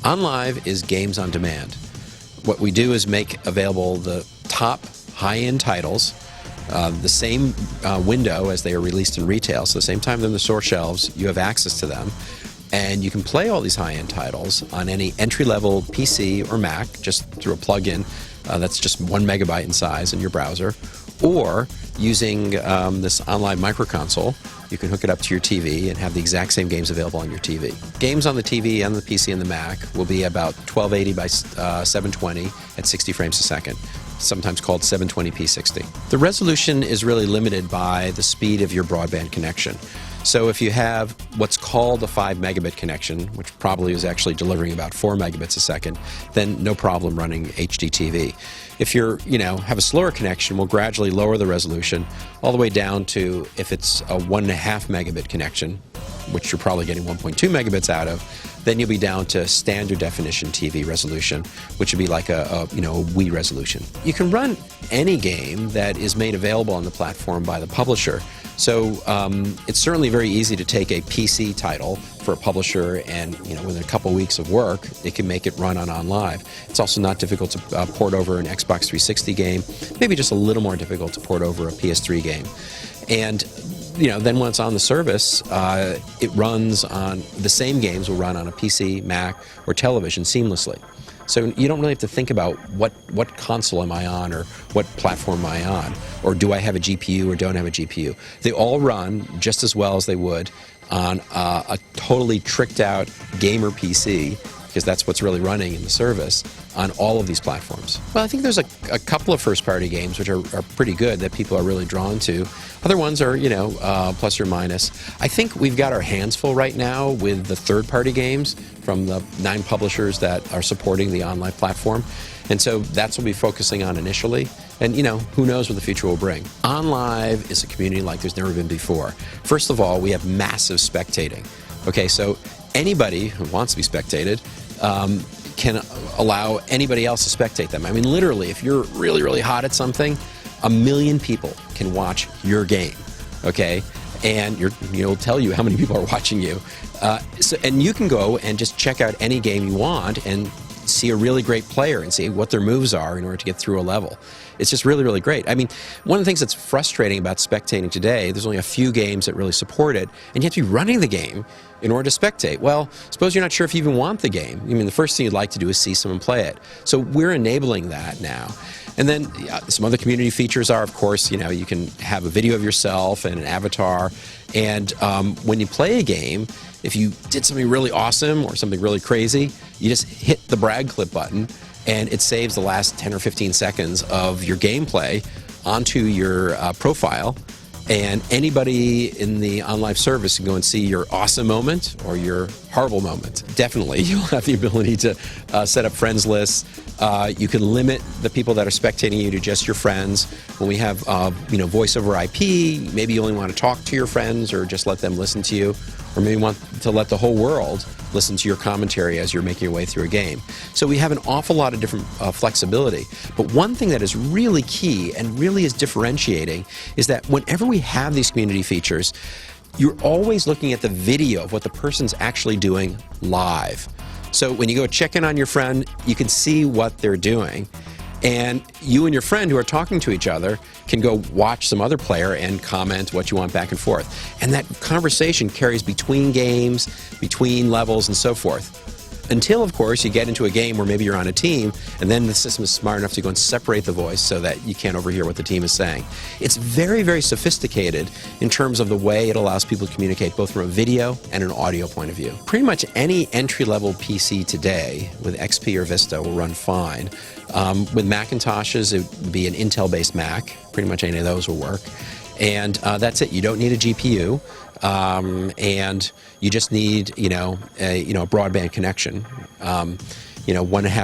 Onlive is games on demand. What we do is make available the top high-end titles, the same window as they are released in retail, so the same time they're in the store shelves, you have access to them. And you can play all these high-end titles on any entry-level PC or Mac, just through a plug-in that's just 1 megabyte in size in your browser, or using this Onlive microconsole. You can hook it up to your TV and have the exact same games available on your TV. Games on the TV and the PC and the Mac will be about 1280 by 720 at 60 frames a second, sometimes called 720p 60. The resolution is really limited by the speed of your broadband connection. So if you have what's called a 5 megabit connection, which probably is actually delivering about 4 megabits a second, then no problem running HDTV. If you're, have a slower connection, we'll gradually lower the resolution all the way down to, if it's a 1.5 megabit connection, which you're probably getting 1.2 megabits out of, then you'll be down to standard definition TV resolution, which would be like a Wii resolution. You can run any game that is made available on the platform by the publisher. So it's certainly very easy to take a PC title for a publisher and, within a couple weeks of work, it can make it run on Onlive. It's also not difficult to port over an Xbox 360 game, maybe just a little more difficult to port over a PS3 game. And then when it's on the service, it runs on the same games will run on a PC, Mac, or television seamlessly. So you don't really have to think about what console am I on, or what platform am I on, or do I have a GPU or don't have a GPU. They all run just as well as they would on a totally tricked out gamer PC, because that's what's really running in the service on all of these platforms. Well, I think there's a couple of first-party games which are pretty good that people are really drawn to. Other ones are, plus or minus. I think we've got our hands full right now with the third-party games from the 9 publishers that are supporting the Onlive platform. And so that's what we'll be focusing on initially. And, who knows what the future will bring. Onlive is a community like there's never been before. First of all, we have massive spectating. Okay, so anybody who wants to be spectated can allow anybody else to spectate them. I mean, literally, if you're really, really hot at something, 1 million people can watch your game, okay? And you'll tell you how many people are watching you. And you can go and just check out any game you want and see a really great player and see what their moves are in order to get through a level. It's just really, really great. I mean, one of the things that's frustrating about spectating today, there's only a few games that really support it, and you have to be running the game in order to spectate. Well, suppose you're not sure if you even want the game. I mean, the first thing you'd like to do is see someone play it. So we're enabling that now. And then some other community features are, of course, you can have a video of yourself and an avatar. And when you play a game, if you did something really awesome or something really crazy, you just hit the brag clip button, and it saves the last 10 or 15 seconds of your gameplay onto your profile. And anybody in the Onlive service can go and see your awesome moment or your horrible moment. Definitely, you'll have the ability to set up friends lists. You can limit the people that are spectating you to just your friends. When we have, voice over IP, maybe you only want to talk to your friends or just let them listen to you. Or maybe you want to let the whole world listen to your commentary as you're making your way through a game. So we have an awful lot of different flexibility. But one thing that is really key and really is differentiating is that whenever we have these community features, you're always looking at the video of what the person's actually doing live. So when you go check in on your friend, you can see what they're doing. And you and your friend who are talking to each other can go watch some other player and comment what you want back and forth. And that conversation carries between games, between levels, and so forth. Until, of course, you get into a game where maybe you're on a team, and then the system is smart enough to go and separate the voice so that you can't overhear what the team is saying. It's very, very sophisticated in terms of the way it allows people to communicate both from a video and an audio point of view. Pretty much any entry-level PC today with XP or Vista will run fine. With Macintoshes, it would be an Intel-based Mac. Pretty much any of those will work. And that's it. You don't need a GPU. And you just need, a broadband connection. 1.5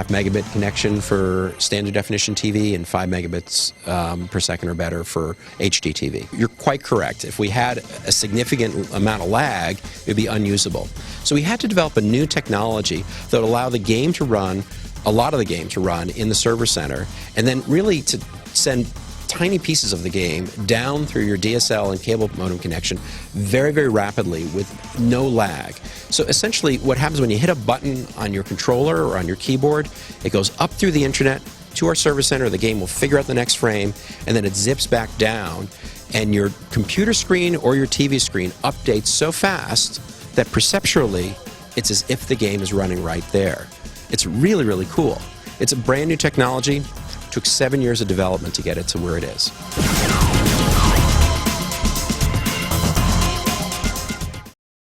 megabit connection for standard definition TV and 5 megabits per second or better for HD TV. You're quite correct. If we had a significant amount of lag, it would be unusable. So we had to develop a new technology that would allow the game to run a lot of the game to run in the server center, and then really to send tiny pieces of the game down through your DSL and cable modem connection very, very rapidly with no lag. So essentially what happens when you hit a button on your controller or on your keyboard, it goes up through the internet to our server center, the game will figure out the next frame, and then it zips back down, and your computer screen or your TV screen updates so fast that perceptually it's as if the game is running right there. It's really, really cool. It's a brand new technology. Took 7 years of development to get it to where it is.